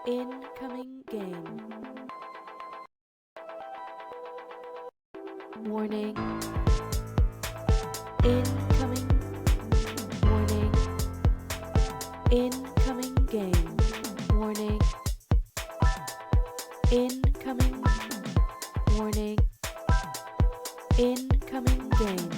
Incoming game. Warning. Incoming. Warning. Incoming game. Warning. Incoming. Warning. Incoming game.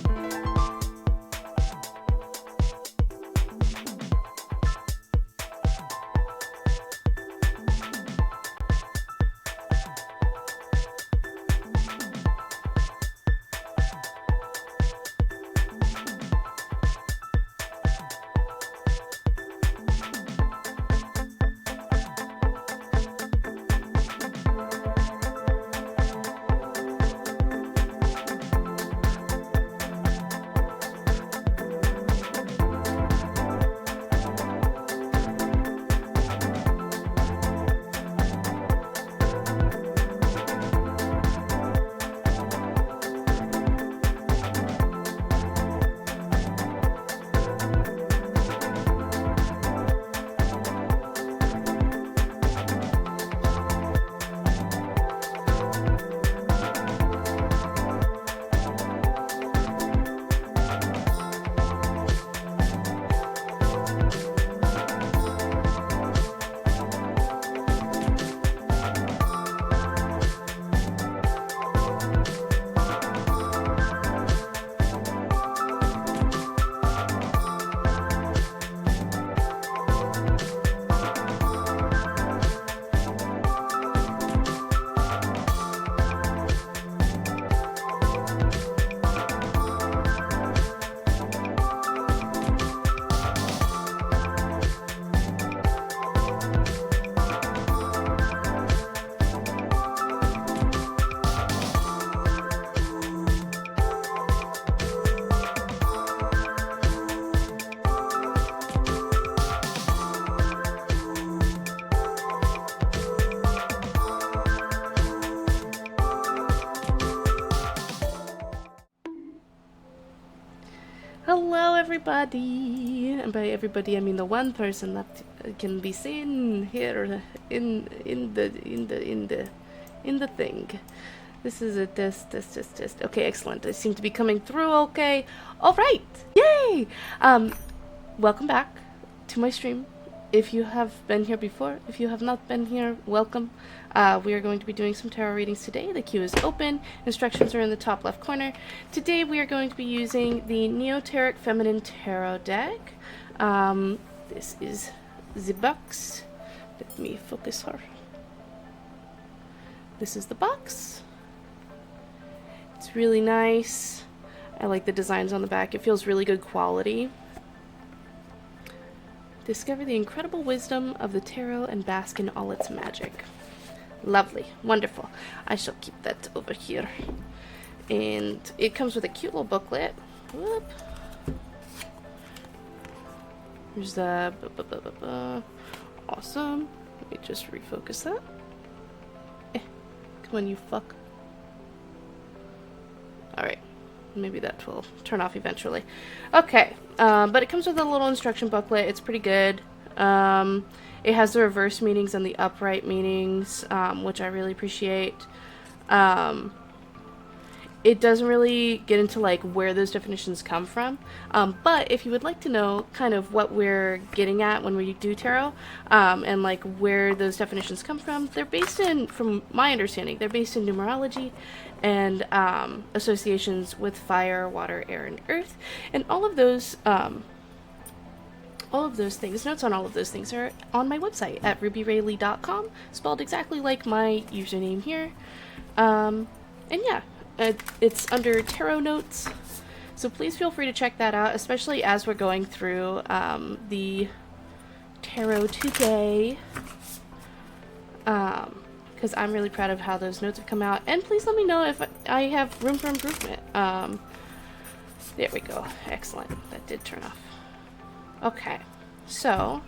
Hello, everybody, and by everybody I mean the one person that can be seen here in the thing. This is a test. Okay, excellent. I seem to be coming through. Okay, all right, yay! Welcome back to my stream. If you have been here before, if you have not been here, welcome. We are going to be doing some tarot readings today. The queue is open. Instructions are in the top left corner. Today we are going to be using the Neoteric Feminine Tarot deck. This is the box. Let me focus her. This is the box. It's really nice. I like the designs on the back. It feels really good quality. Discover the incredible wisdom of the tarot and bask in all its magic. Lovely. Wonderful. I shall keep that over here. And it comes with a cute little booklet. Whoop. Here's the... Awesome. Let me just refocus that. Come on, you fuck. Alright. Maybe that will turn off eventually. Okay, but it comes with a little instruction booklet. It's pretty good. It has the reverse meanings and the upright meanings, which I really appreciate. It doesn't really get into like where those definitions come from, but if you would like to know kind of what we're getting at when we do tarot, and like where those definitions come from, they're based in, from my understanding, they're based in numerology and associations with fire, water, air, and earth, and all of those things, notes on all of those things are on my website at rubyraylee.com, spelled exactly like my username here, and yeah. It's under tarot notes, so please feel free to check that out, especially as we're going through the tarot today, because I'm really proud of how those notes have come out, and please let me know if I have room for improvement. There we go. Excellent. That did turn off. Okay, so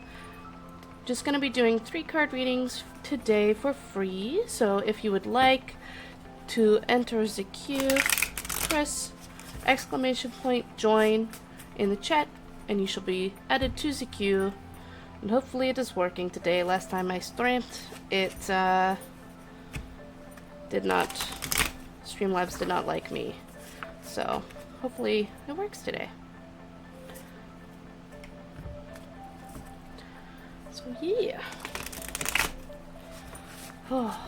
just going to be doing 3-card readings today for free, so if you would like to enter the queue, press !join in the chat and you shall be added to the queue And hopefully it is working today. Last time I streamed, it did not, Streamlabs did not like me. So hopefully it works today. So yeah. Oh,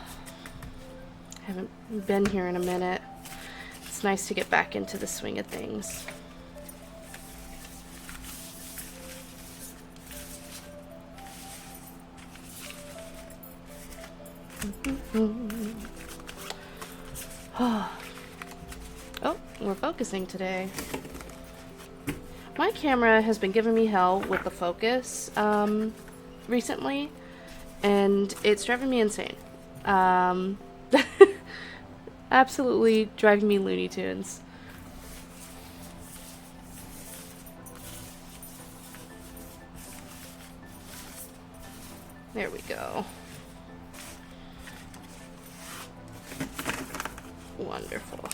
haven't been here in a minute. It's nice to get back into the swing of things. Oh, we're focusing today. My camera has been giving me hell with the focus recently, and it's driving me insane. Absolutely driving me Looney Tunes. There we go. Wonderful.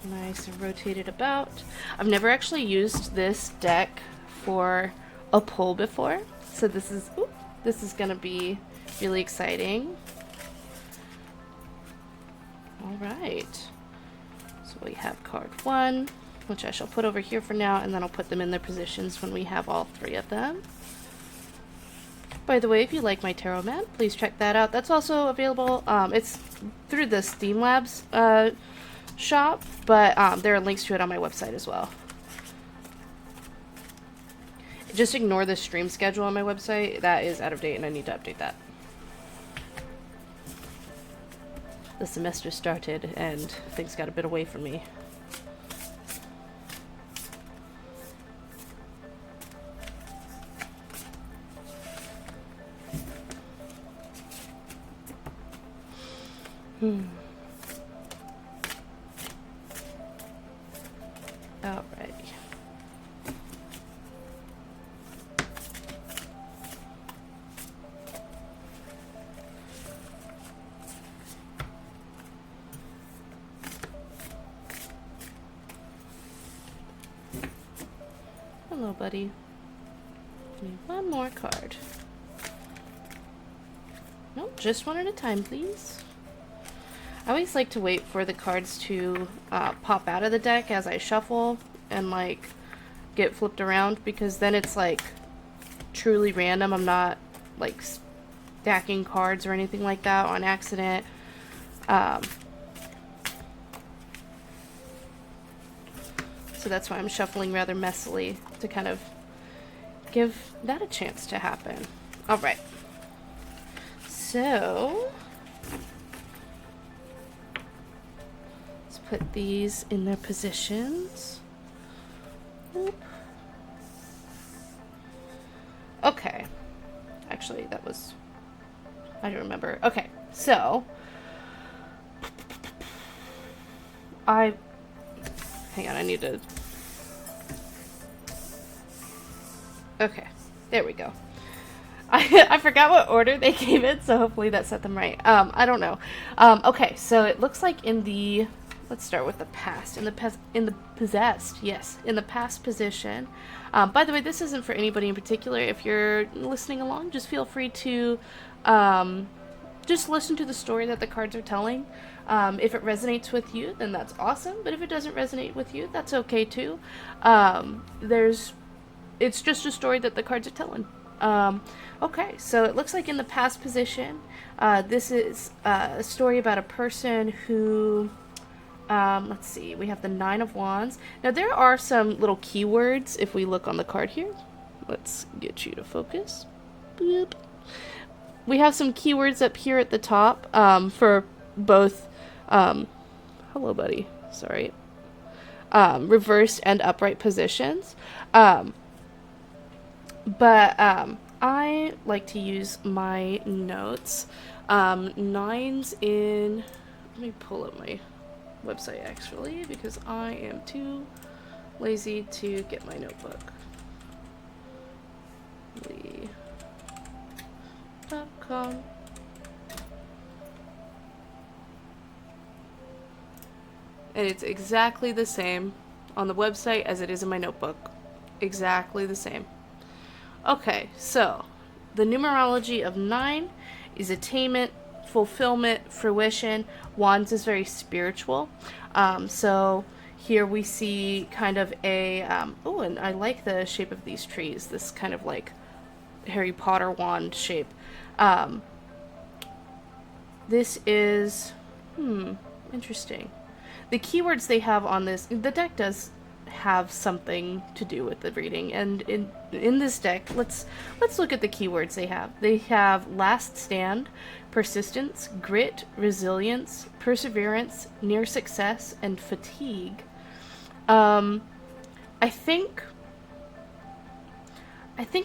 Nice and rotated about. I've never actually used this deck for a pull before, so this is gonna be really exciting. All right. So we have card 1, which I shall put over here for now, and then I'll put them in their positions when we have all 3 of them. By the way, if you like my tarot mat, please check that out. That's also available. It's through the Steam Labs shop, but there are links to it on my website as well. Just ignore the stream schedule on my website. That is out of date and I need to update that. The semester started and things got a bit away from me. Alrighty. Hello, buddy. Give me one more card. Nope, just one at a time, please. I always like to wait for the cards to pop out of the deck as I shuffle and like get flipped around, because then it's like truly random. I'm not like stacking cards or anything like that on accident. So that's why I'm shuffling rather messily to kind of give that a chance to happen. All right. So put these in their positions. Oop. Okay. Actually, that was... I don't remember. Okay, so... Hang on, I need to... Okay, there we go. I forgot what order they came in, so hopefully that set them right. I don't know. Okay, so it looks like in the... Let's start with the past. In the possessed, yes, in the past position. By the way, this isn't for anybody in particular. If you're listening along, just feel free to just listen to the story that the cards are telling. If it resonates with you, then that's awesome. But if it doesn't resonate with you, that's okay too. It's just a story that the cards are telling. Okay, so it looks like in the past position, this is a story about a person who... let's see, we have the 9 of Wands. Now there are some little keywords if we look on the card here. Let's get you to focus. Boop. We have some keywords up here at the top for both, hello buddy, sorry, reversed and upright positions. But I like to use my notes. 9's in, let me pull up my website actually, because I am too lazy to get my notebook. Lee.com. And it's exactly the same on the website as it is in my notebook. exactly the same. Okay, so the numerology of 9 is attainment, fulfillment, fruition. Wands is very spiritual. So here we see kind of a, oh, and I like the shape of these trees, this kind of like Harry Potter wand shape. This is, interesting. The keywords they have on this, the deck does have something to do with the reading, and in this deck, let's look at the keywords they have. They have last stand, persistence, grit, resilience, perseverance, near success, and fatigue. I think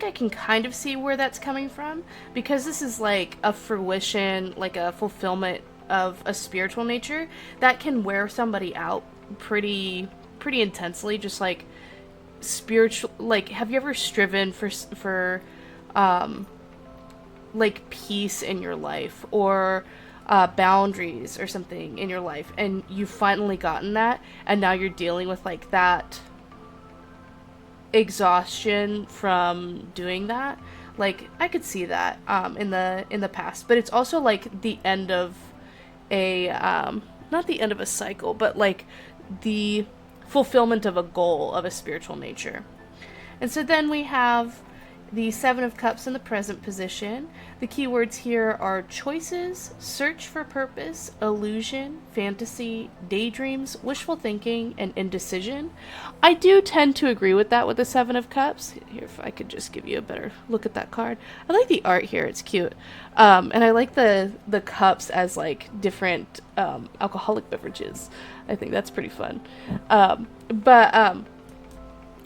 I can kind of see where that's coming from, because this is like a fruition, like a fulfillment of a spiritual nature that can wear somebody out pretty intensely. Just like spiritual, like, have you ever striven for like peace in your life, or boundaries or something in your life, and you've finally gotten that, and now you're dealing with like that exhaustion from doing that? Like, I could see that in the past, but it's also like the end of a not the end of a cycle, but like the fulfillment of a goal of a spiritual nature. And so then we have the Seven of Cups in the present position. The keywords here are choices, search for purpose, illusion, fantasy, daydreams, wishful thinking, and indecision. I do tend to agree with that with the Seven of Cups. Here, if I could just give you a better look at that card. I like the art here, it's cute. And I like the cups as like different alcoholic beverages. I think that's pretty fun. But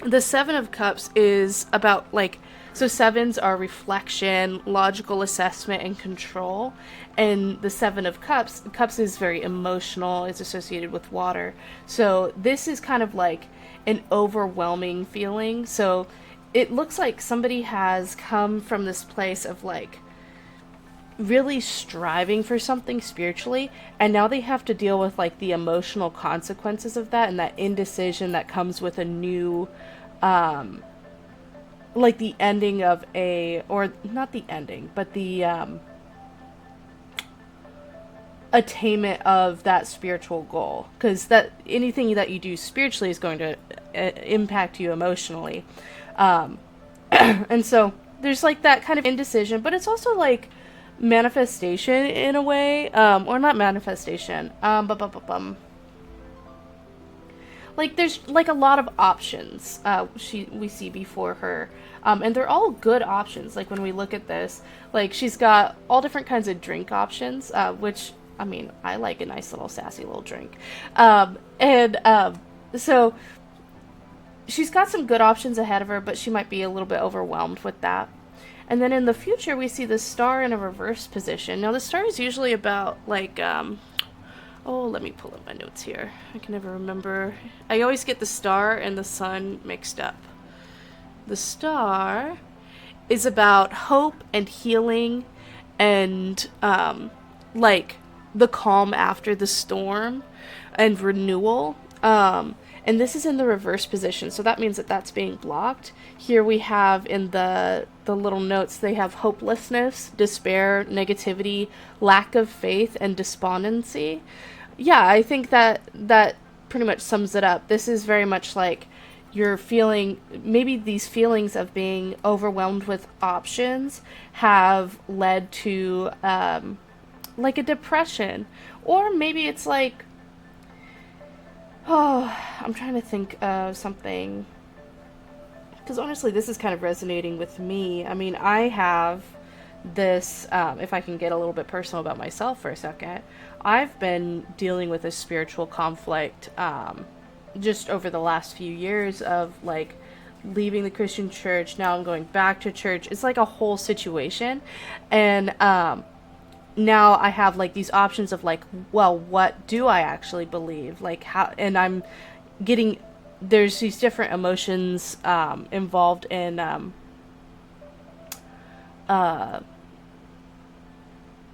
the Seven of Cups is about like, so sevens are reflection, logical assessment, and control. And the Seven of Cups is very emotional. It's associated with water. So this is kind of like an overwhelming feeling. So it looks like somebody has come from this place of like really striving for something spiritually, and now they have to deal with like the emotional consequences of that, and that indecision that comes with a new like the ending of a, or not the ending, but the attainment of that spiritual goal, because that anything that you do spiritually is going to impact you emotionally. And so there's like that kind of indecision, but it's also like manifestation in a way, or not manifestation, like there's like a lot of options we see before her, and they're all good options. Like when we look at this, like she's got all different kinds of drink options, which, I mean, I like a nice little sassy little drink, so she's got some good options ahead of her, but she might be a little bit overwhelmed with that. And then in the future, we see the star in a reverse position. Now the star is usually about like oh, let me pull up my notes here. I can never remember. I always get the star and the sun mixed up. The star is about hope and healing and like the calm after the storm and renewal. And this is in the reverse position, so that means that that's being blocked. Here we have in the little notes, they have hopelessness, despair, negativity, lack of faith, and despondency. Yeah, I think that pretty much sums it up. This is very much like you're feeling, maybe these feelings of being overwhelmed with options have led to like a depression. Or maybe it's like, oh, I'm trying to think of something, because honestly this is kind of resonating with me. I mean, I have this, if I can get a little bit personal about myself for a second, I've been dealing with a spiritual conflict just over the last few years of like leaving the Christian church. Now I'm going back to church. It's like a whole situation. And now I have like these options of like, well, what do I actually believe? Like how, and I'm getting, there's these different emotions involved in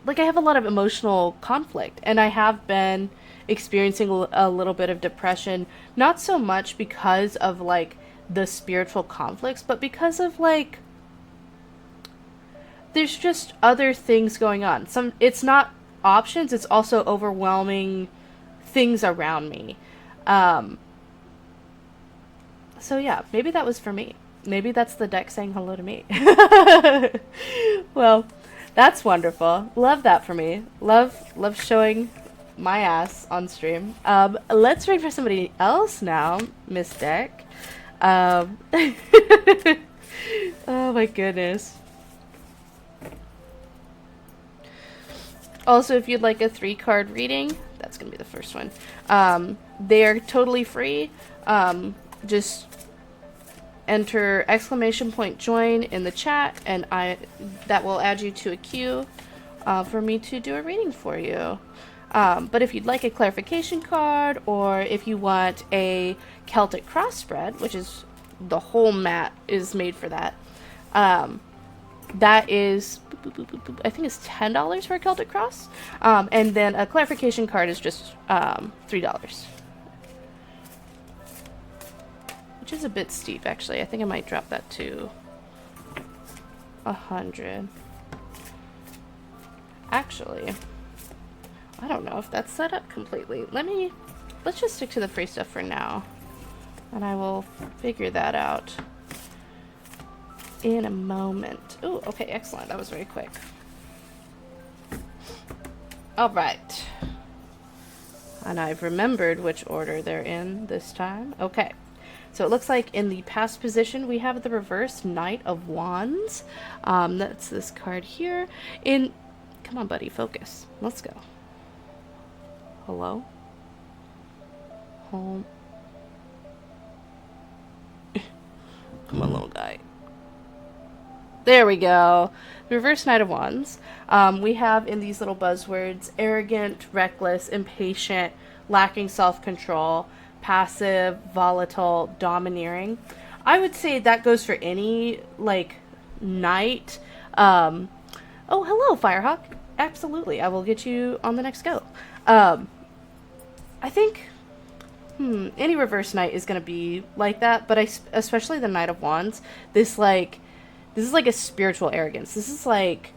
like I have a lot of emotional conflict, and I have been experiencing a little bit of depression, not so much because of like the spiritual conflicts, but because of like there's just other things going on. It's not options, it's also overwhelming things around me. Um so yeah, maybe that was for me. Maybe that's the deck saying hello to me. Well, that's wonderful. Love that for me. Love showing my ass on stream. Let's read for somebody else now, Miss Deck. Um, oh my goodness. Also, if you'd like a 3-card reading, that's gonna be the first one. They're totally free. Just enter !join in the chat, and that will add you to a queue for me to do a reading for you. But if you'd like a clarification card, or if you want a Celtic cross spread, which is the whole mat is made for that, that is, I think it's $10 for a Celtic cross, and then a clarification card is just $3. Which is a bit steep, actually. I think I might drop that to 100. Actually, I don't know if that's set up completely. Let's just stick to the free stuff for now, and I will figure that out in a moment. Oh, okay, excellent. That was very quick. All right. And I've remembered which order they're in this time. Okay. So it looks like in the past position we have the reverse Knight of Wands. That's this card here. Come on, buddy, focus. Let's go. Hello? Home. Come on, little guy. There we go. The reverse Knight of Wands. We have in these little buzzwords: arrogant, reckless, impatient, lacking self-control, passive, volatile, domineering. I would say that goes for any, like, knight. Oh, hello, Firehawk. Absolutely. I will get you on the next go. I think any reverse knight is going to be like that, but especially the Knight of Wands, this is like a spiritual arrogance. This is like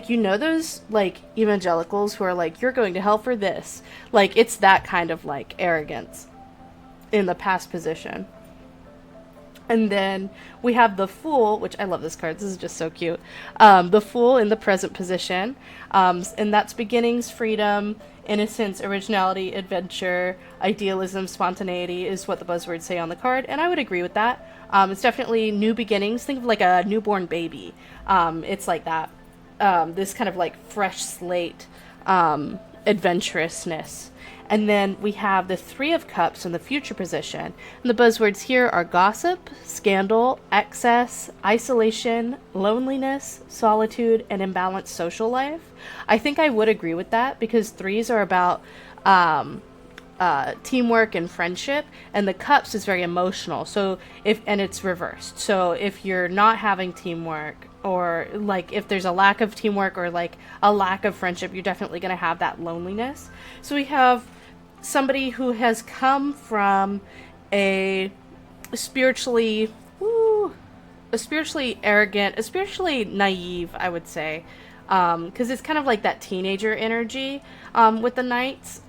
you know those, like, evangelicals who are like, you're going to hell for this. Like, it's that kind of, like, arrogance in the past position. And then we have the Fool, which I love this card. This is just so cute. The Fool in the present position. And that's beginnings, freedom, innocence, originality, adventure, idealism, spontaneity is what the buzzwords say on the card. And I would agree with that. It's definitely new beginnings. Think of like a newborn baby. It's like that. This kind of like fresh slate adventurousness. And then we have the Three of Cups in the future position. And the buzzwords here are gossip, scandal, excess, isolation, loneliness, solitude, and imbalanced social life. I think I would agree with that, because threes are about teamwork and friendship, and the cups is very emotional. So and it's reversed. So if you're not having teamwork, or like if there's a lack of teamwork or like a lack of friendship, you're definitely going to have that loneliness. So we have somebody who has come from a spiritually arrogant, a spiritually naive, I would say, because it's kind of like that teenager energy with the knights,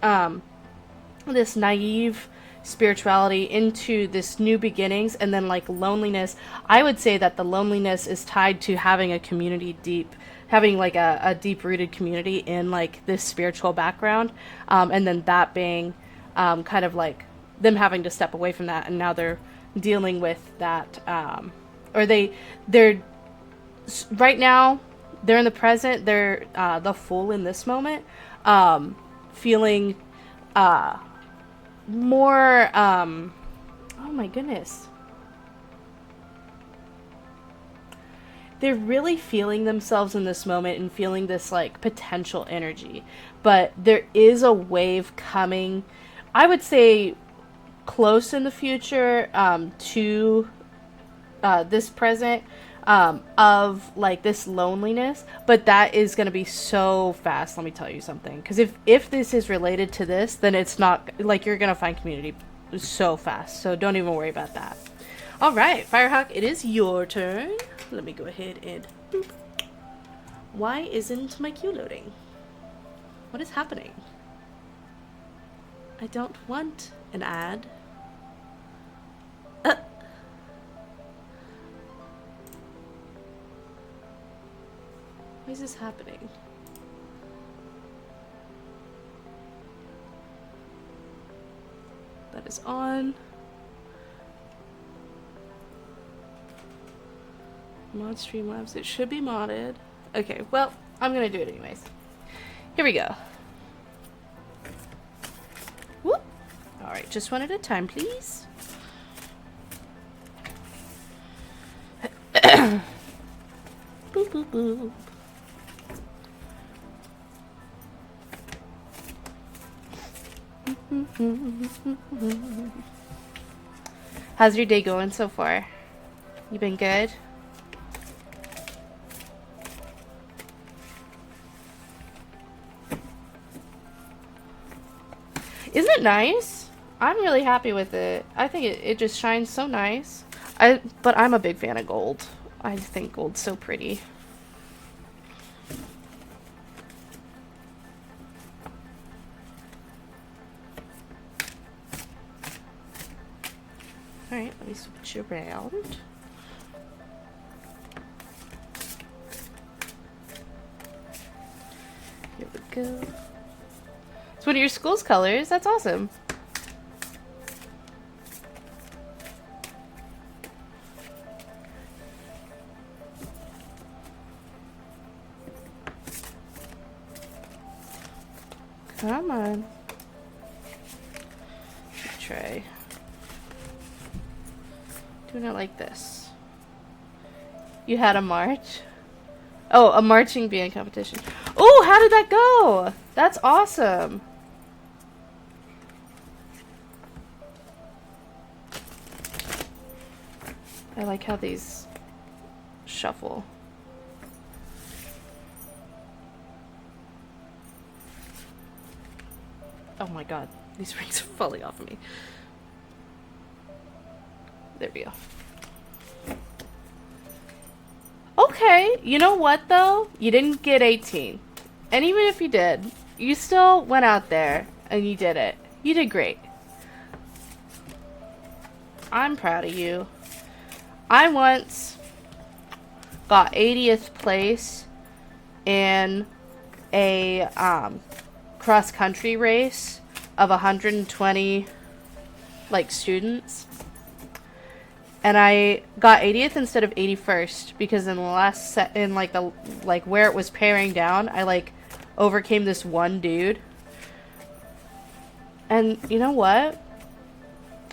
this naive spirituality into this new beginnings, and then like loneliness. I would say that the loneliness is tied to having a community having like a deep-rooted community in like this spiritual background, and then that being kind of like them having to step away from that, and now they're dealing with that, or they're right now they're in the present, they're the Fool in this moment, feeling more oh my goodness, they're really feeling themselves in this moment and feeling this like potential energy. But there is a wave coming, I would say close in the future to this present, of like this loneliness, but that is going to be so fast. Let me tell you something, because if this is related to this, then it's not like you're going to find community so fast, so don't even worry about that. All right, Firehawk, it is your turn. Let me go ahead and boop. Why isn't my queue loading? What is happening? I don't want an ad. Why is this happening? That is on. Mod Streamlabs. It should be modded. Okay, well, I'm gonna do it anyways. Here we go. Whoop. Alright, just one at a time, please. Boop, boop, boop. How's your day going so far? You been good? Isn't it nice? I'm really happy with it. I think it just shines so nice. But I'm a big fan of gold. I think gold's so pretty. Alright, let me switch around. Here we go. It's one of your school's colors. That's awesome. Come on. Try. Doing it like this. You had a march? Oh, a marching band competition. Oh, how did that go? That's awesome. I like how these shuffle. Oh my god, these rings are falling off of me. There we go. Okay, you know what though? You didn't get 18. And even if you did, you still went out there and you did it. You did great. I'm proud of you. I once got 80th place in a cross-country race of 120 like students. And I got 80th instead of 81st because in the last set, in like the where it was paring down, I like overcame this one dude. And you know what?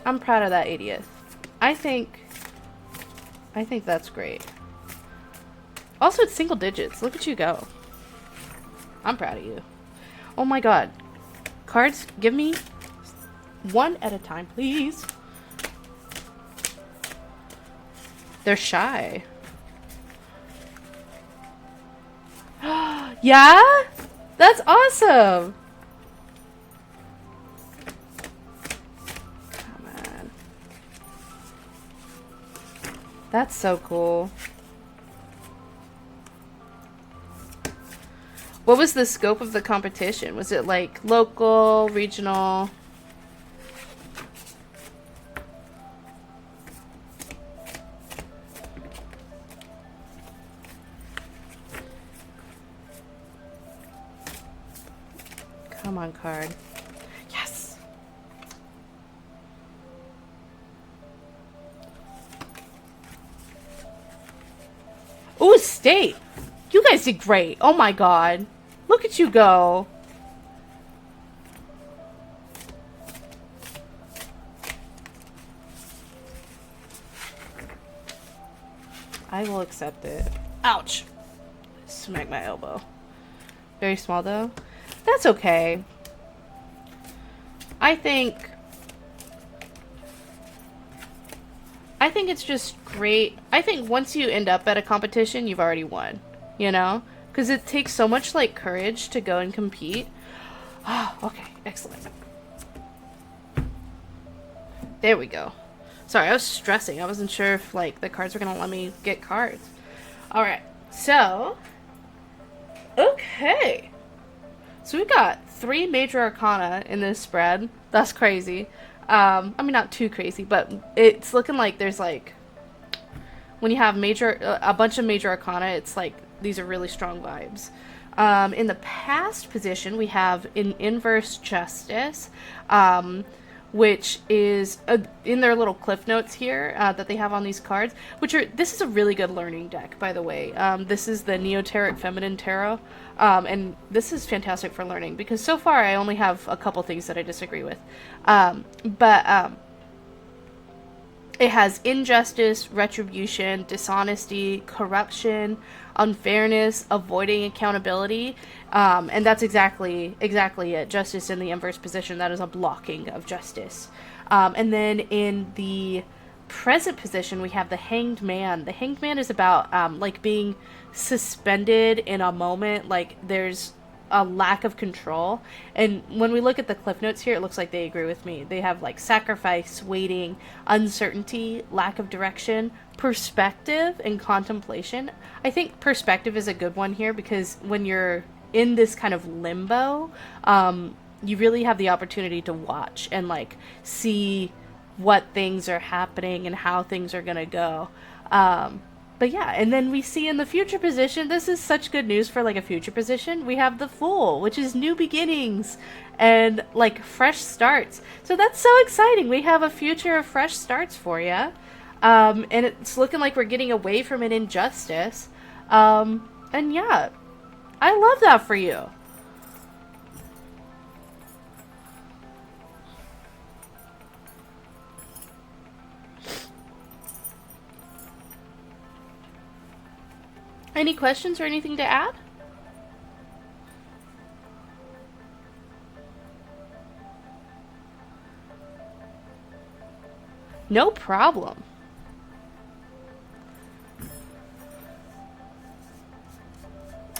I'm proud of that 80th. I think that's great. Also, it's single digits. Look at you go. I'm proud of you. Oh my god. Cards, give me one at a time, please. They're shy. Yeah? That's awesome. Come on. That's so cool. What was the scope of the competition? Was it like local, regional? Come on, card. Yes! Ooh, state! You guys did great. Oh my god. Look at you go. I will accept it. Ouch! Smack my elbow. Very small though. That's okay. I think it's just great. I think once you end up at a competition, you've already won. You know? Because it takes so much, like, courage to go and compete. Oh, okay. Excellent. There we go. Sorry, I was stressing. I wasn't sure if, like, the cards were going to let me get cards. Alright, so... Okay. So we got 3 major arcana in this spread. That's crazy. I mean, not too crazy, but it's looking like there's, like... When you have a bunch of major arcana, it's like, these are really strong vibes. In the past position, we have an inverse justice, which is in their little cliff notes here that they have on these cards, this is a really good learning deck, by the way. This is the Neoteric Feminine Tarot, and this is fantastic for learning, because so far I only have a couple things that I disagree with. It has injustice, retribution, dishonesty, corruption, unfairness, avoiding accountability, and that's exactly it. Justice in the inverse position, that is a blocking of justice. And then in the present position, we have the Hanged Man. The Hanged Man is about like being suspended in a moment, like there's a lack of control. And when we look at the cliff notes here, it looks like they agree with me. They have like sacrifice, waiting, uncertainty, lack of direction, perspective, and contemplation. I think perspective is a good one here, because when you're in this kind of limbo, you really have the opportunity to watch and like see what things are happening and how things are gonna go. But yeah, and then we see in the future position, this is such good news for like a future position, we have the Fool, which is new beginnings and like fresh starts. So that's so exciting. We have a future of fresh starts for you. And it's looking like we're getting away from an injustice. And yeah, I love that for you. Any questions or anything to add? No problem.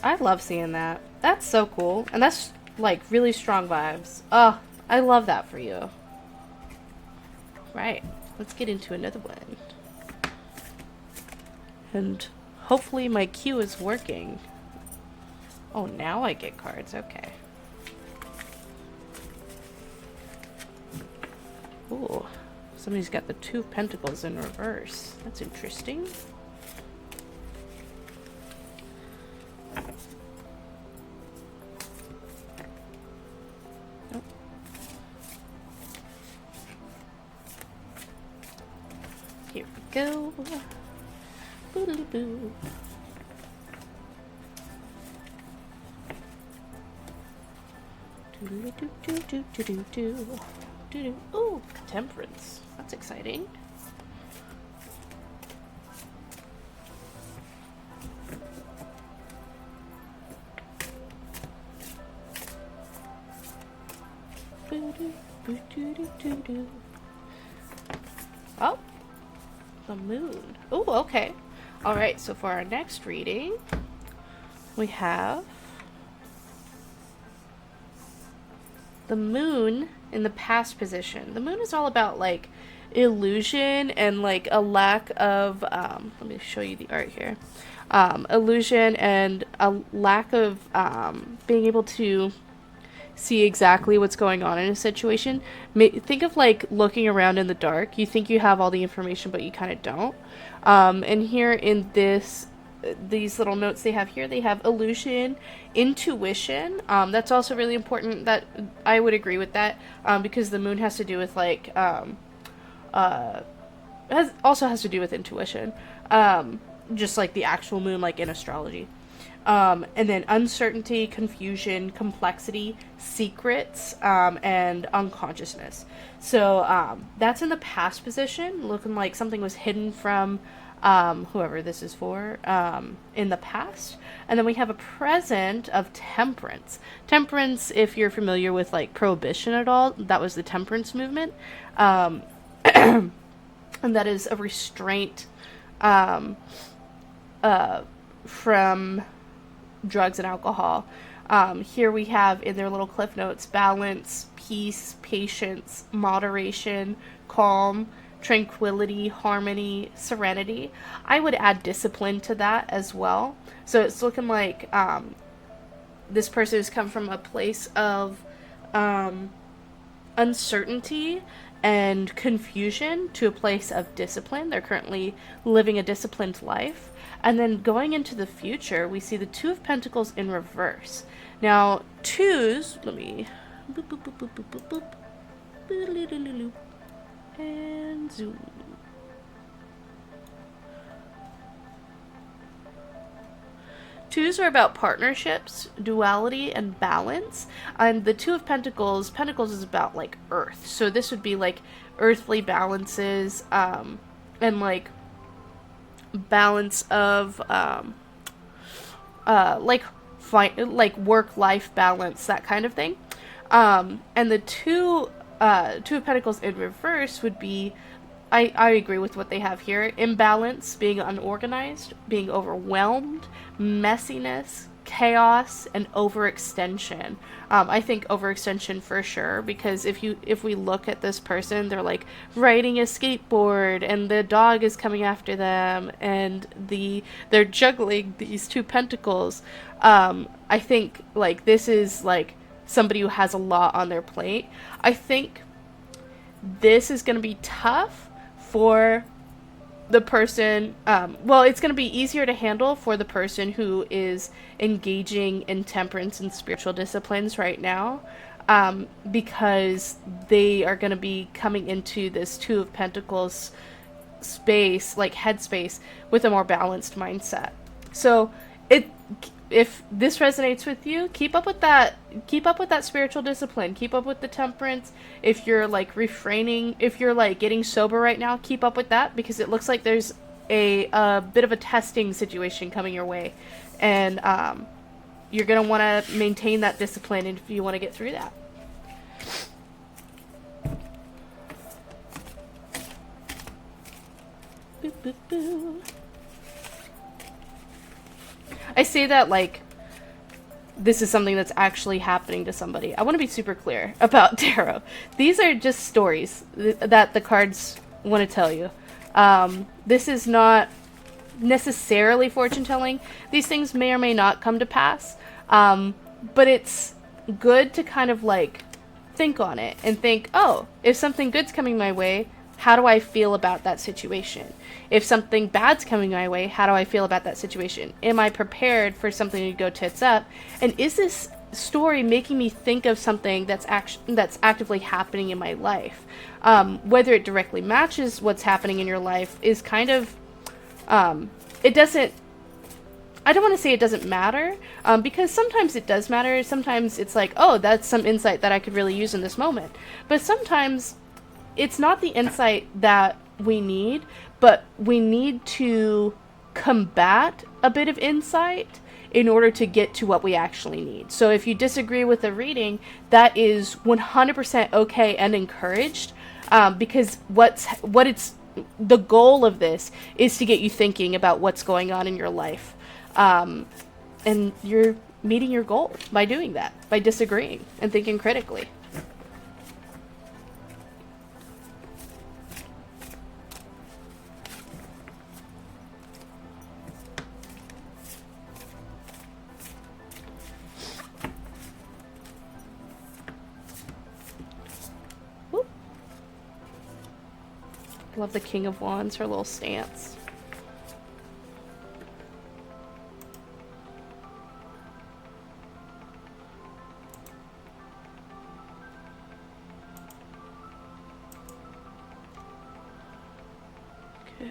I love seeing that. That's so cool. And that's like really strong vibes. Oh, I love that for you. Right. Let's get into another one. And hopefully my queue is working. Oh, now I get cards. Okay. Ooh. Somebody's got the 2 of Pentacles in reverse. That's interesting. Nope. Here we go. Boodly-boo. Doodly-doo-doo-doo-doo-doo. Ooh, Temperance. That's exciting. Oh, the Moon. Oh, okay. All right, so for our next reading, we have the Moon in the past position. The Moon is all about like illusion and like a lack of let me show you the art here. Illusion and a lack of being able to see exactly what's going on in a situation. Think of like looking around in the dark. You think you have all the information, but you kind of don't. And here in these little notes they have here, they have illusion, intuition. That's also really important. That I would agree with that, because the Moon has to do with like also has to do with intuition, just like the actual moon, like in astrology. And then uncertainty, confusion, complexity, secrets, and unconsciousness. So that's in the past position, looking like something was hidden from whoever this is for in the past. And then we have a present of Temperance. Temperance, if you're familiar with like Prohibition at all, that was the Temperance movement. And that is a restraint from drugs and alcohol. Here we have in their little cliff notes balance, peace, patience, moderation, calm, tranquility, harmony, serenity. I would add discipline to that as well. So it's looking like this person has come from a place of uncertainty and confusion to a place of discipline. They're currently living a disciplined life. And then going into the future, we see the Two of Pentacles in reverse. Now, twos, let me boop, boop, boop, boop, boop, boop, boop. Boop, and zoom. Twos are about partnerships, duality, and balance. And the Two of Pentacles, Pentacles is about like earth. So this would be like earthly balances, and like balance of like work-life balance, that kind of thing. And the Two of Pentacles in reverse would be, I agree with what they have here. Imbalance, being unorganized, being overwhelmed, messiness, chaos, and overextension. I think overextension for sure, because if we look at this person, they're like riding a skateboard and the dog is coming after them and they're juggling these two pentacles. I think like this is like somebody who has a lot on their plate. I think this is going to be tough for the person, it's going to be easier to handle for the person who is engaging in temperance and spiritual disciplines right now, because they are going to be coming into this Two of Pentacles space, like headspace, with a more balanced mindset. So if this resonates with you, keep up with that spiritual discipline, keep up with the temperance. If you're like refraining, if you're like getting sober right now, keep up with that, because it looks like there's a bit of a testing situation coming your way, and you're going to want to maintain that discipline if you want to get through that. Boop, boop, boop. I say that like this is something that's actually happening to somebody. I want to be super clear about tarot. These are just stories that the cards want to tell you. This is not necessarily fortune telling. These things may or may not come to pass, but it's good to kind of like think on it and think, oh, if something good's coming my way, how do I feel about that situation? If something bad's coming my way, how do I feel about that situation? Am I prepared for something to go tits up? And is this story making me think of something that's actively happening in my life? Whether it directly matches what's happening in your life is kind of, it doesn't, I don't want to say it doesn't matter, because sometimes it does matter. Sometimes it's like, oh, that's some insight that I could really use in this moment. But sometimes it's not the insight that we need, but we need to combat a bit of insight in order to get to what we actually need. So if you disagree with the reading, that is 100% okay and encouraged, because the goal of this is to get you thinking about what's going on in your life. And you're meeting your goal by doing that, by disagreeing and thinking critically. Love the King of Wands, her little stance. Okay.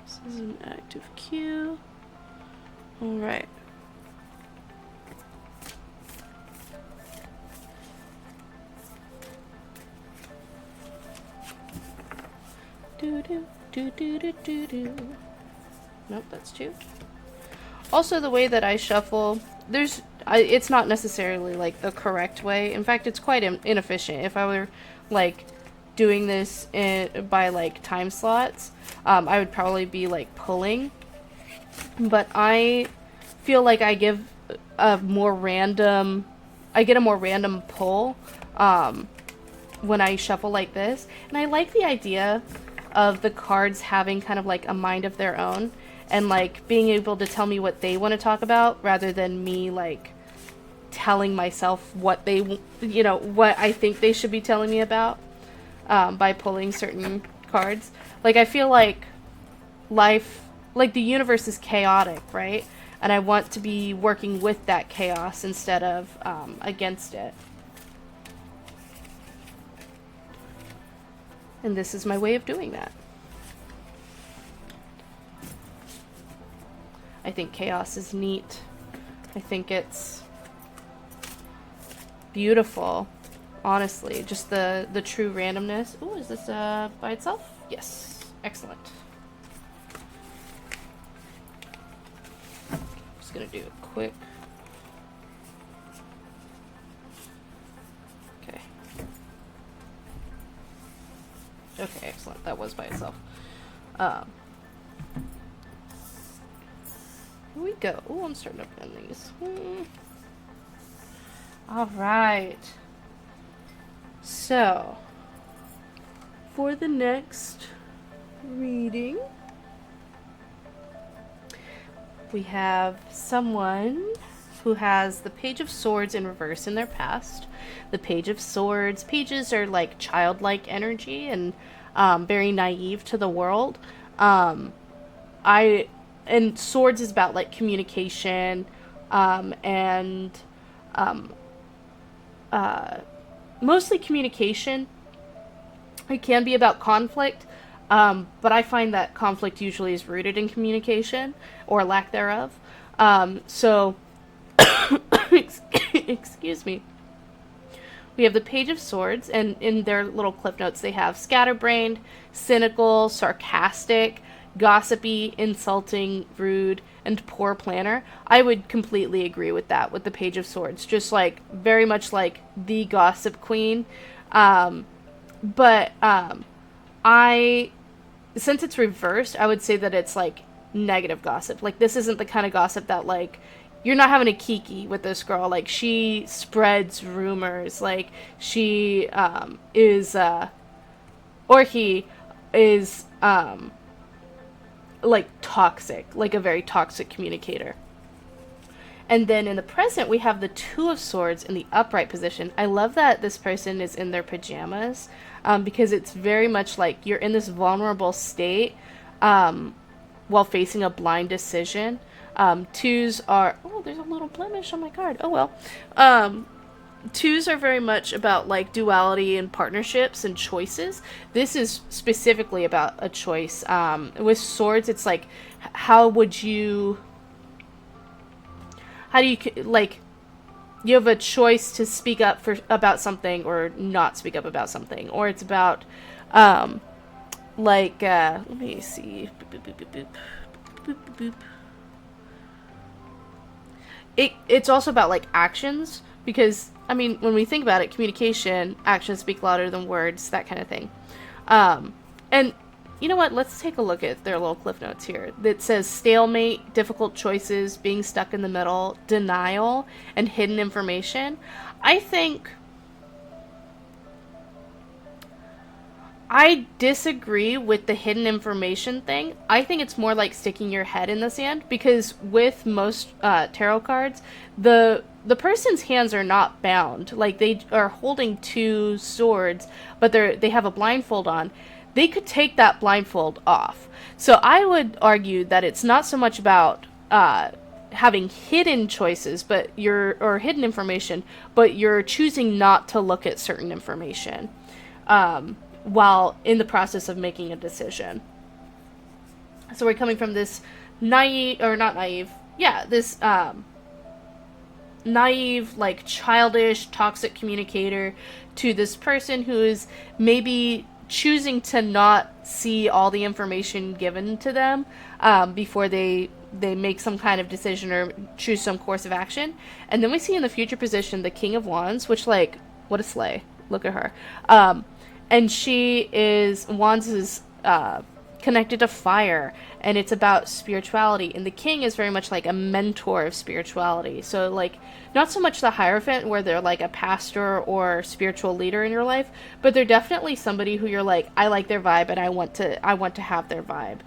This is an active cue. All right. Do. Nope, that's two. Also, the way that I shuffle, it's not necessarily like the correct way. In fact, it's quite inefficient. If I were like doing this by like time slots, I would probably be like pulling. But I feel like I give a more random I get a more random pull when I shuffle like this. And I like the idea of the cards having kind of like a mind of their own and like being able to tell me what they want to talk about rather than me like telling myself what they, you know, what I think they should be telling me about by pulling certain cards. Like, I feel like life, like the universe is chaotic, right? And I want to be working with that chaos instead of against it. And this is my way of doing that. I think chaos is neat. I think it's beautiful, honestly. Just the true randomness. Ooh, is this by itself? Yes. Excellent. Just gonna do a quick. Okay. Okay, excellent. That was by itself. Here we go. Oh, I'm starting to bend these. Alright. So, for the next reading, we have someone who has the Page of Swords in reverse in their past. The Page of Swords, pages are like childlike energy and very naive to the world. And swords is about like communication and mostly communication. It can be about conflict, but I find that conflict usually is rooted in communication or lack thereof. So, excuse me. We have the Page of Swords, and in their little clip notes they have scatterbrained, cynical, sarcastic, gossipy, insulting, rude, and poor planner. I would completely agree with that with the Page of Swords. Just like very much like the gossip queen. But since it's reversed, I would say that it's like negative gossip. Like, this isn't the kind of gossip that like you're not having a kiki with this girl. Like, she spreads rumors. Like, she is or he is like toxic, like a very toxic communicator. And then in the present, we have the Two of Swords in the upright position. I love that this person is in their pajamas because it's very much like you're in this vulnerable state while facing a blind decision. Twos are... Oh, there's a little blemish on my card. Oh, well. Twos are very much about like duality and partnerships and choices. This is specifically about a choice. With swords, it's like, how do you, like, you have a choice to speak up about something or not speak up about something. Or it's about, let me see. Boop, boop, boop, boop, boop, boop, boop, boop. It's also about like actions, because I mean, when we think about it, communication, actions speak louder than words, that kind of thing. And you know what? Let's take a look at their little cliff notes here. That says stalemate, difficult choices, being stuck in the middle, denial, and hidden information. I disagree with the hidden information thing. I think it's more like sticking your head in the sand, because with most tarot cards, the person's hands are not bound. Like, they are holding two swords, but they have a blindfold on. They could take that blindfold off. So I would argue that it's not so much about having hidden choices, or hidden information, but you're choosing not to look at certain information while in the process of making a decision. So we're coming from this naive, like childish, toxic communicator to this person who is maybe choosing to not see all the information given to them before they make some kind of decision or choose some course of action. And then we see in the future position the King of Wands, which, like, what a slay. Look at her. And Wands is connected to fire, and it's about spirituality. And the king is very much like a mentor of spirituality. So like not so much the Hierophant where they're like a pastor or spiritual leader in your life, but they're definitely somebody who you're like, I like their vibe and I want to have their vibe.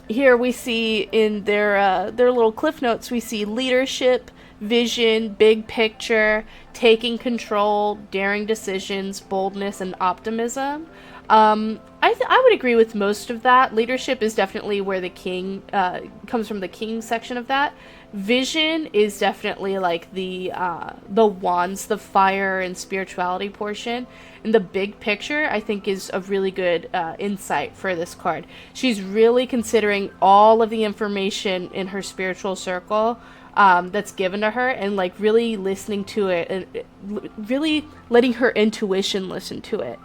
Here we see in their little cliff notes, we see leadership, vision, big picture, taking control, daring decisions, boldness, and optimism. I would agree with most of that. Leadership is definitely where the king comes from, the king section of that. Vision is definitely like the wands, the fire and spirituality portion. And the big picture, I think, is a really good insight for this card. She's really considering all of the information in her spiritual circle that's given to her, and like really listening to it, and really letting her intuition listen to it.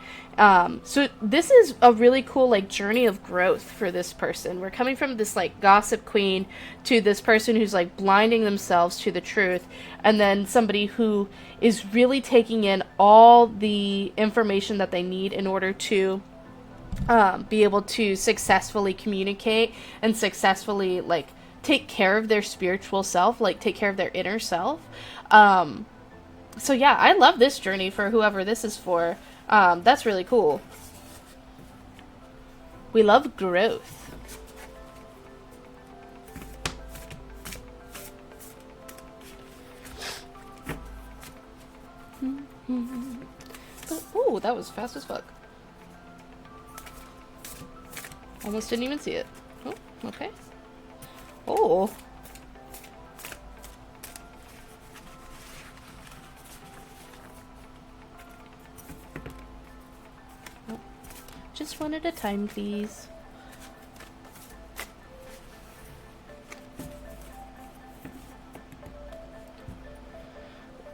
So this is a really cool like journey of growth for this person. We're coming from this like gossip queen to this person who's like blinding themselves to the truth, and then somebody who is really taking in all the information that they need in order to be able to successfully communicate and successfully like take care of their spiritual self, like take care of their inner self. So yeah, I love this journey for whoever this is for. That's really cool. We love growth. Ooh, that was fast as fuck. Almost didn't even see it. Oh, okay. Oh. Just one at a time, please.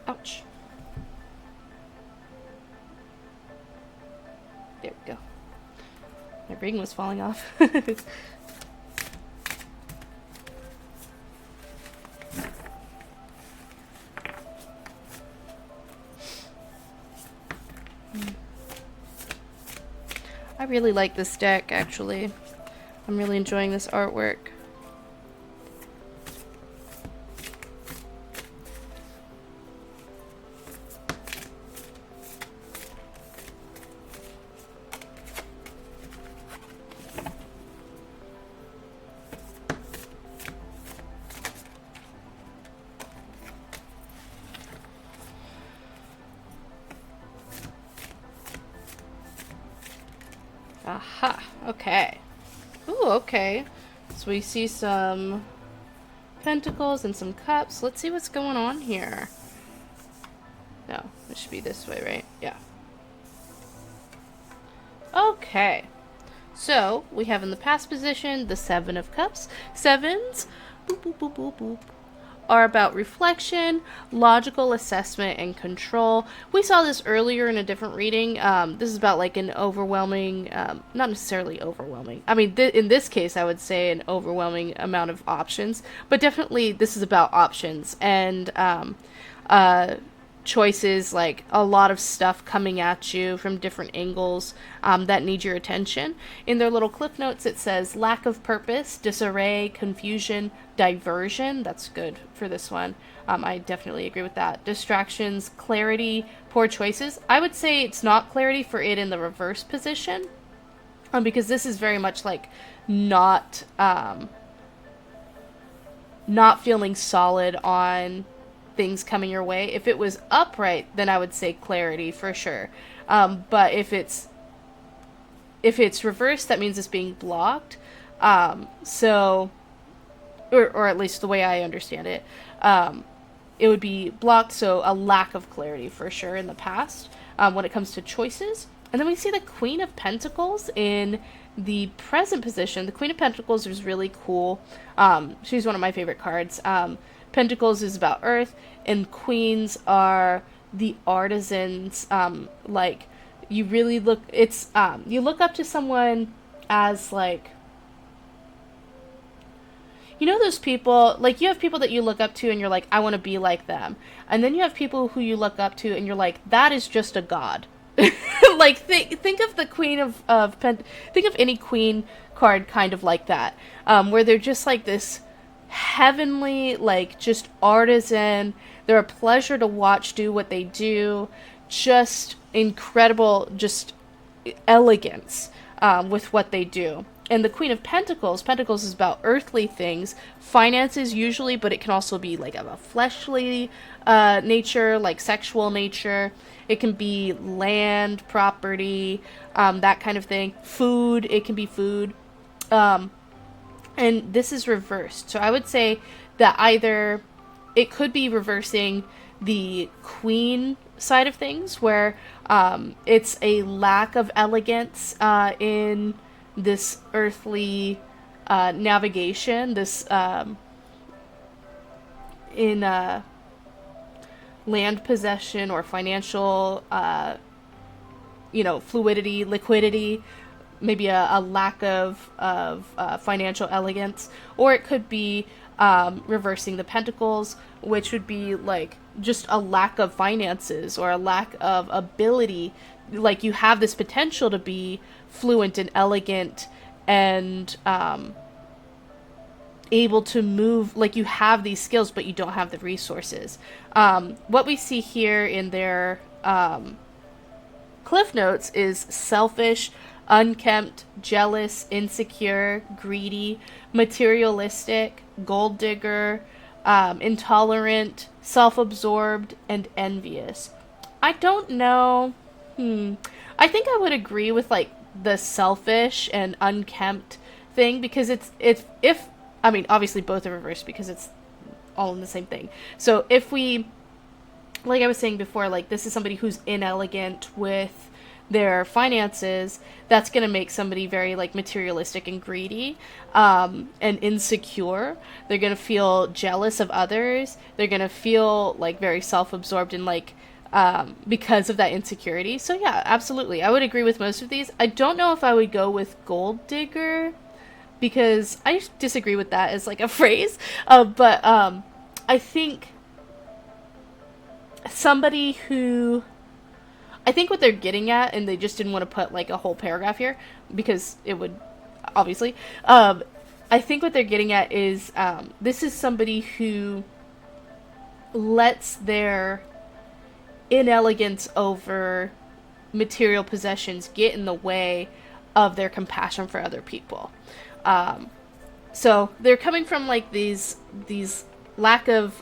Ouch. There we go. My ring was falling off. I really like this deck, actually. I'm really enjoying this artwork. Aha, okay. Ooh, okay. So we see some pentacles and some cups. Let's see what's going on here. No, it should be this way, right? Yeah. Okay. So, we have in the past position the Seven of Cups. Sevens, boop, boop, boop, boop, boop, are about reflection, logical assessment, and control. We saw this earlier in a different reading. This is about like an overwhelming, not necessarily overwhelming. I mean, in this case, I would say an overwhelming amount of options, but definitely this is about options and choices, like a lot of stuff coming at you from different angles that need your attention. In their little clip notes, it says lack of purpose, disarray, confusion, diversion. That's good for this one. I definitely agree with that. Distractions, clarity, poor choices. I would say it's not clarity for it in the reverse position, because this is very much like not feeling solid on things coming your way. If it was upright, then I would say clarity for sure. But if it's reversed, that means it's being blocked. So, or at least the way I understand it, it would be blocked. So a lack of clarity for sure in the past when it comes to choices. And then we see the Queen of Pentacles in the present position. The Queen of Pentacles is really cool. She's one of my favorite cards. Pentacles is about earth, and queens are the artisans. Like, you really look, it's, you look up to someone as, like, you know those people, like, you have people that you look up to and you're like, I want to be like them. And then you have people who you look up to and you're like, that is just a god. Like think of the queen think of any queen card kind of like that, where they're just like this heavenly, like just artisan. They're a pleasure to watch do what they do. Just incredible, just elegance with what they do. And the Queen of Pentacles, Pentacles is about earthly things, finances usually, but it can also be like of a fleshly nature, like sexual nature. It can be land, property, that kind of thing. Food, it can be food. And this is reversed. So I would say that either it could be reversing the Queen side of things, where it's a lack of elegance in this earthly navigation, this in land possession or financial, fluidity, liquidity, maybe a lack of financial elegance, or it could be reversing the Pentacles, which would be like just a lack of finances or a lack of ability. Like you have this potential to be fluent and elegant and able to move, like you have these skills, but you don't have the resources. What we see here in their Cliff Notes is selfish, unkempt, jealous, insecure, greedy, materialistic, gold digger, intolerant, self-absorbed, and envious. I don't know. I think I would agree with like the selfish and unkempt thing, because it's if I mean obviously both are reversed because it's all in the same thing. So if we, like I was saying before, like this is somebody who's inelegant with their finances, that's going to make somebody very like materialistic and greedy, and insecure. They're going to feel jealous of others. They're going to feel like very self-absorbed and like because of that insecurity. So yeah, absolutely, I would agree with most of these. I don't know if I would go with gold digger, because I disagree with that as like a phrase, but I think somebody who, I think what they're getting at, and they just didn't want to put like a whole paragraph here because it would obviously, I think what they're getting at is this is somebody who lets their inelegance over material possessions get in the way of their compassion for other people. So they're coming from like these lack of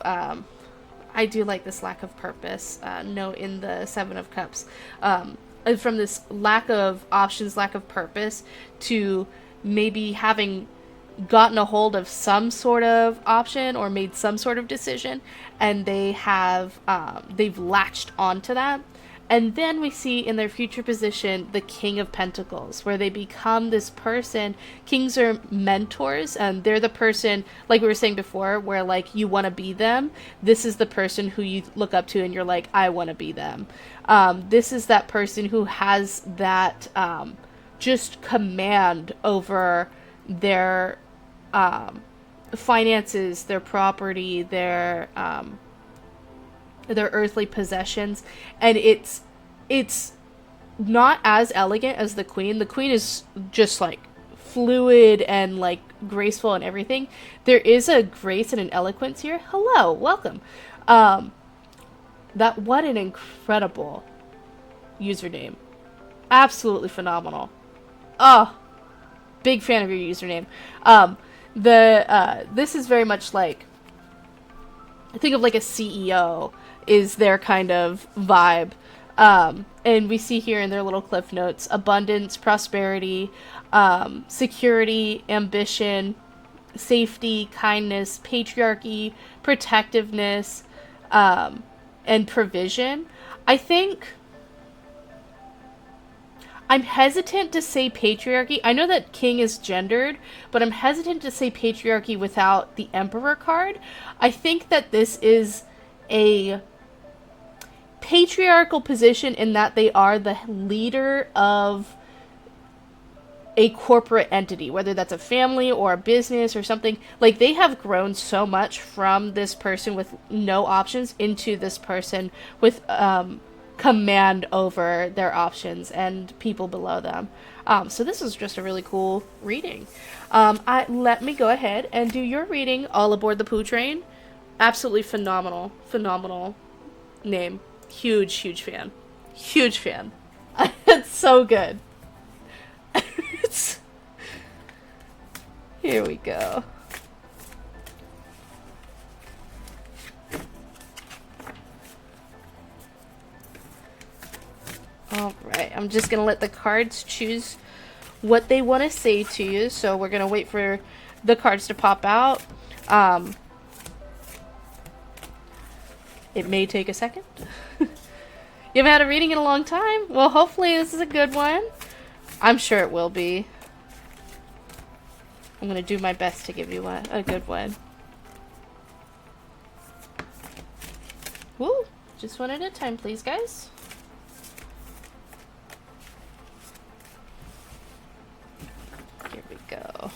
I do like this lack of purpose note in the Seven of Cups, and from this lack of options, lack of purpose, to maybe having gotten a hold of some sort of option or made some sort of decision, and they have they've latched onto that. And then we see in their future position the King of Pentacles, where they become this person. Kings are mentors, and they're the person, like we were saying before, where like you want to be them. This is the person who you look up to and you're like, I want to be them. This is that person who has that just command over their finances, their property, their earthly possessions, and it's not as elegant as the Queen. The Queen is just like fluid and like graceful and everything. There is a grace and an eloquence here. Hello, welcome. That, what an incredible username. Absolutely phenomenal. Oh, big fan of your username. This is very much like, think of like a CEO is their kind of vibe. And we see here in their little cliff notes, abundance, prosperity, security, ambition, safety, kindness, patriarchy, protectiveness, and provision. I think I'm hesitant to say patriarchy. I know that king is gendered, but I'm hesitant to say patriarchy without the Emperor card. I think that this is a patriarchal position in that they are the leader of a corporate entity, whether that's a family or a business or something. Like, they have grown so much from this person with no options into this person with command over their options and people below them. So this is just a really cool reading. Let me go ahead and do your reading, All Aboard the Poo Train. Absolutely phenomenal, phenomenal name. Huge, huge fan. Huge fan. It's so good. Here we go. Alright, I'm just going to let the cards choose what they want to say to you. So we're going to wait for the cards to pop out. It may take a second. You haven't had a reading in a long time? Well, hopefully this is a good one. I'm sure it will be. I'm going to do my best to give you a good one. Woo! Just one at a time, please, guys. Here we go.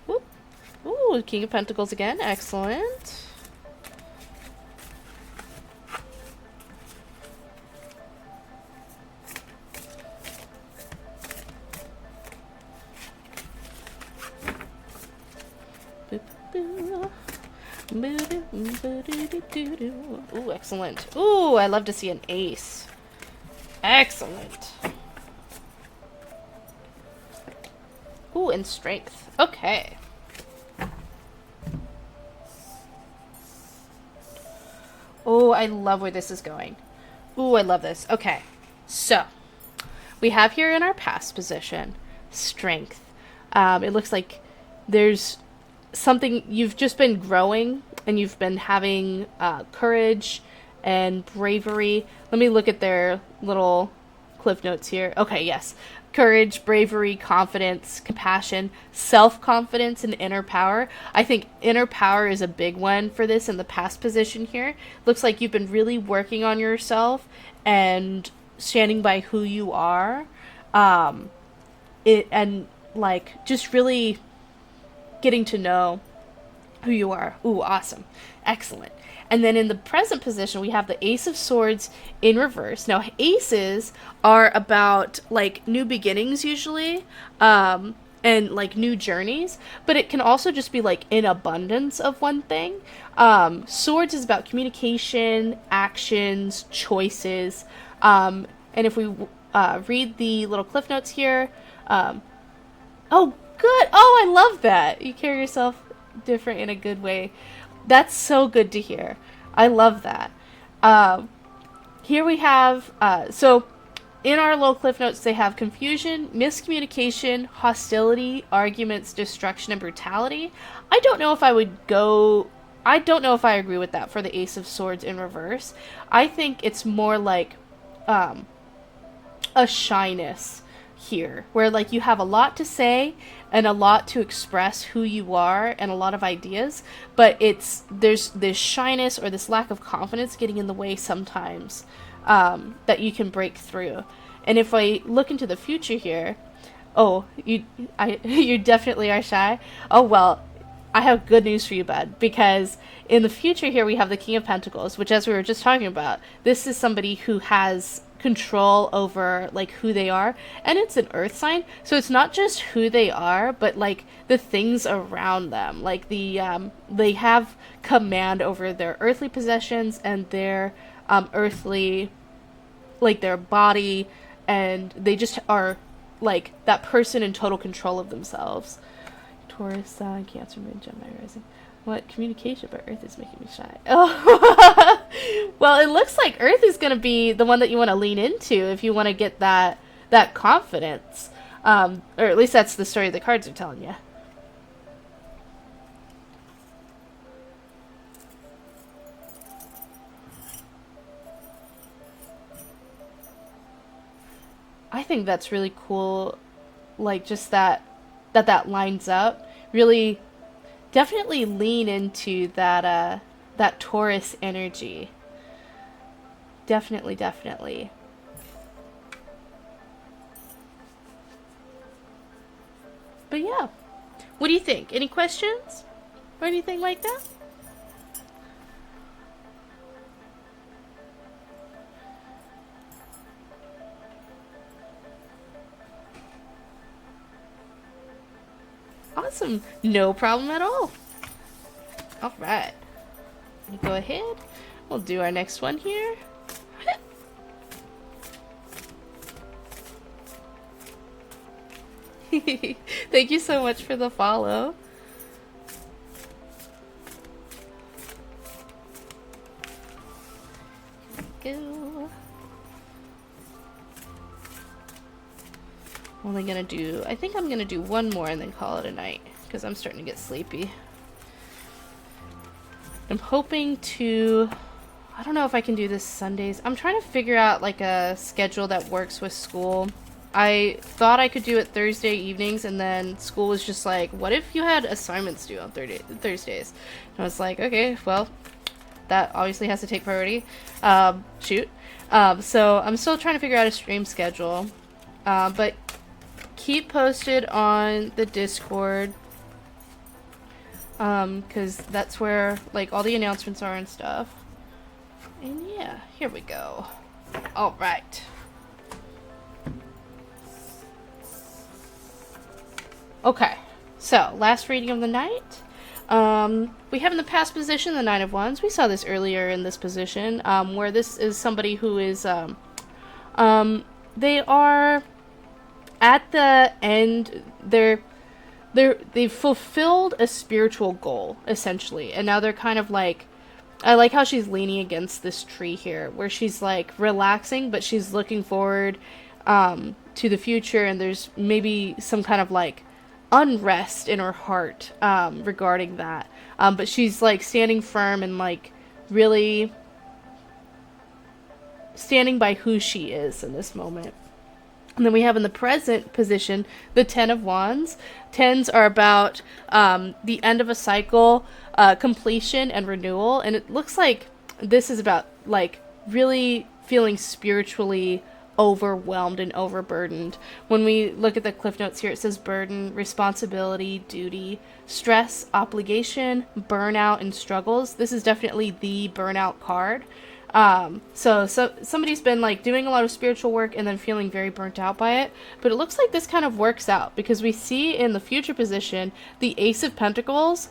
Whoop. Ooh, King of Pentacles again. Excellent. Ooh, excellent. Ooh, I love to see an ace. Excellent. Ooh, and strength. Okay. Oh, I love where this is going. Ooh, I love this. Okay. So, we have here in our past position, strength. It looks like there's something, you've just been growing and you've been having courage and bravery. Let me look at their little cliff notes here. Okay, yes. Courage, bravery, confidence, compassion, self-confidence, and inner power. I think inner power is a big one for this in the past position here. Looks like you've been really working on yourself and standing by who you are. And like just really getting to know who you are. Ooh, awesome. Excellent. And then in the present position, we have the Ace of Swords in reverse. Now, aces are about, like, new beginnings, usually, and, like, new journeys. But it can also just be, like, in abundance of one thing. Swords is about communication, actions, choices. And if we read the little cliff notes here... oh, good! Oh, I love that! You carry yourself different in a good way. That's so good to hear. I love that. Here we have, so in our little cliff notes, they have confusion, miscommunication, hostility, arguments, destruction, and brutality. I don't know if I agree with that for the Ace of Swords in reverse. I think it's more like a shyness here, where like you have a lot to say and a lot to express who you are and a lot of ideas, but there's this shyness or this lack of confidence getting in the way sometimes, that you can break through. And if I look into the future here, you definitely are shy. Oh, well, I have good news for you, bud, because in the future here we have the King of Pentacles, which, as we were just talking about, this is somebody who has control over like who they are, and it's an earth sign, so it's not just who they are, but like the things around them, like they have command over their earthly possessions and their earthly, like their body, and they just are like that person in total control of themselves. Taurus, Sun, Cancer, Moon, Gemini, Rising. What? Communication, but Earth is making me shy. Oh. Well, it looks like Earth is going to be the one that you want to lean into if you want to get that confidence. Or at least that's the story the cards are telling you. I think that's really cool. Like, just that lines up. Really... definitely lean into that Taurus energy. Definitely. But yeah, what do you think? Any questions or anything like that? Awesome. No problem at all. All right. Go ahead. We'll do our next one here. Thank you so much for the follow. Go. Only gonna do, I think I'm gonna do one more and then call it a night because I'm starting to get sleepy. I'm hoping to, I don't know if I can do this Sundays. I'm trying to figure out like a schedule that works with school. I thought I could do it Thursday evenings, and then school was just like, what if you had assignments due on Thursdays? And I was like, okay, well, that obviously has to take priority. Shoot. So I'm still trying to figure out a stream schedule. But keep posted on the Discord. Because that's where, like, all the announcements are and stuff. And yeah, here we go. Alright. Okay, so, last reading of the night. We have in the past position the Nine of Wands. We saw this earlier in this position, where this is somebody who is, they are at the end, they've fulfilled a spiritual goal, essentially, and now they're kind of like, I like how she's leaning against this tree here, where she's like relaxing, but she's looking forward, to the future, and there's maybe some kind of like unrest in her heart regarding that, but she's like standing firm and like really standing by who she is in this moment. And then we have in the present position the Ten of Wands. Tens are about the end of a cycle, completion and renewal, and it looks like this is about like really feeling spiritually overwhelmed and overburdened. When we look at the cliff notes here, it says burden, responsibility, duty, stress, obligation, burnout, and struggles. This is definitely the burnout card. So somebody's been like doing a lot of spiritual work and then feeling very burnt out by it, but it looks like this kind of works out because we see in the future position the Ace of Pentacles.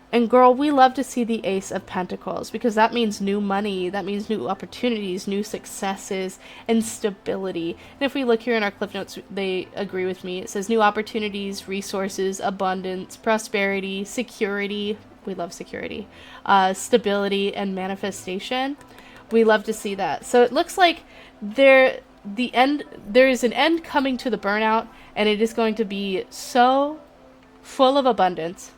And girl, we love to see the Ace of Pentacles because that means new money, that means new opportunities, new successes, and stability. And if we look here in our cliff notes, they agree with me. It says new opportunities, resources, abundance, prosperity, security. We love security. Stability and manifestation. We love to see that. So it looks like there is an end coming to the burnout, and it is going to be so full of abundance.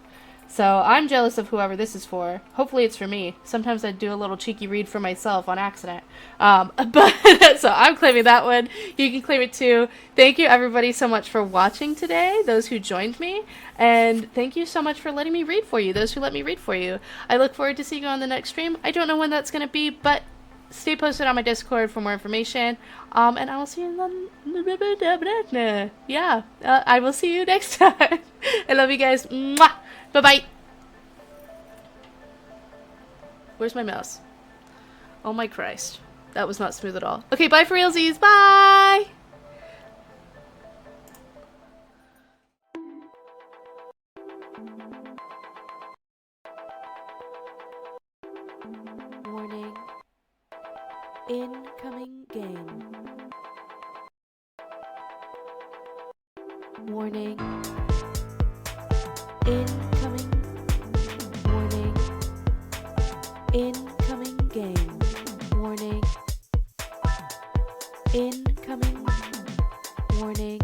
So I'm jealous of whoever this is for. Hopefully it's for me. Sometimes I do a little cheeky read for myself on accident. But so I'm claiming that one. You can claim it too. Thank you everybody so much for watching today, those who joined me. And thank you so much for letting me read for you, those who let me read for you. I look forward to seeing you on the next stream. I don't know when that's going to be, but stay posted on my Discord for more information. And I will see you in the... Yeah, I will see you next time. I love you guys. Mwah! Bye-bye. Where's my mouse? Oh my Christ. That was not smooth at all. Okay, bye for realsies. Bye! Warning. Incoming game. Warning. Incoming. Warning. Incoming game. Warning. Incoming. Warning.